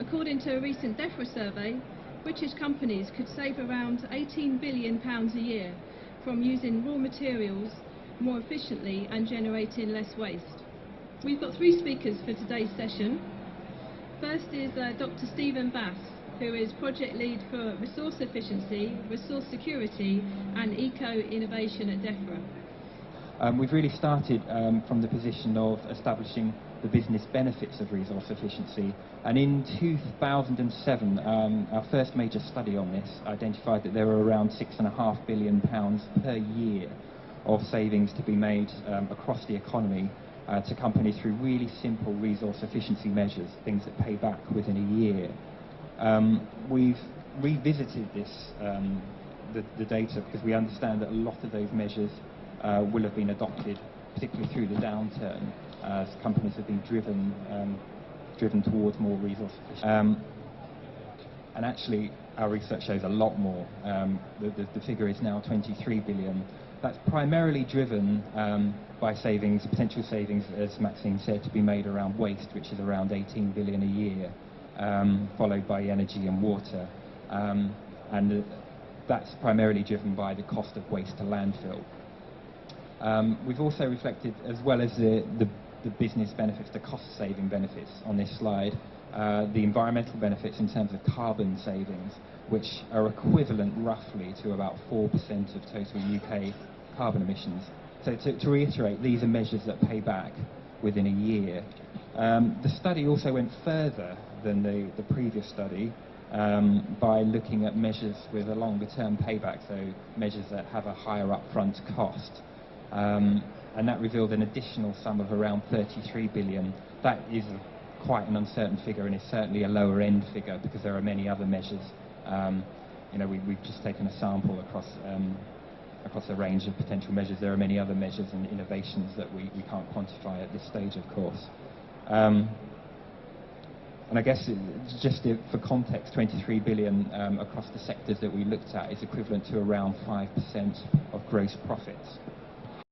According to a recent Defra survey, British companies could save around £18 billion a year from using raw materials more efficiently and generating less waste. We've got three speakers for today's session. First is Dr. Stephen Bass, who is Project Lead for Resource Efficiency, Resource Security and Eco-Innovation at Defra. We've really started from the position of establishing the business benefits of resource efficiency, and in 2007 our first major study on this identified that there were around £6.5 billion per year of savings to be made across the economy to companies through really simple resource efficiency measures, things that pay back within a year. We've revisited this, the data, because we understand that a lot of those measures will have been adopted, particularly through the downturn, as companies have been driven towards more resource efficiency. And actually, our research shows a lot more. The figure is now 23 billion. That's primarily driven by savings, potential savings, as Maxine said, to be made around waste, which is around 18 billion a year, followed by energy and water. And that's primarily driven by the cost of waste to landfill. We've also reflected, as well as the business benefits, the cost-saving benefits on this slide, the environmental benefits in terms of carbon savings, which are equivalent roughly to about 4% of total UK carbon emissions. So to reiterate, these are measures that pay back within a year. The study also went further than the previous study by looking at measures with a longer-term payback, so measures that have a higher upfront cost. And that revealed an additional sum of around 33 billion. That is quite an uncertain figure, and is certainly a lower end figure because there are many other measures. We've just taken a sample across a range of potential measures. There are many other measures and innovations that we can't quantify at this stage, of course. And I guess, for context, 23 billion across the sectors that we looked at is equivalent to around 5% of gross profits.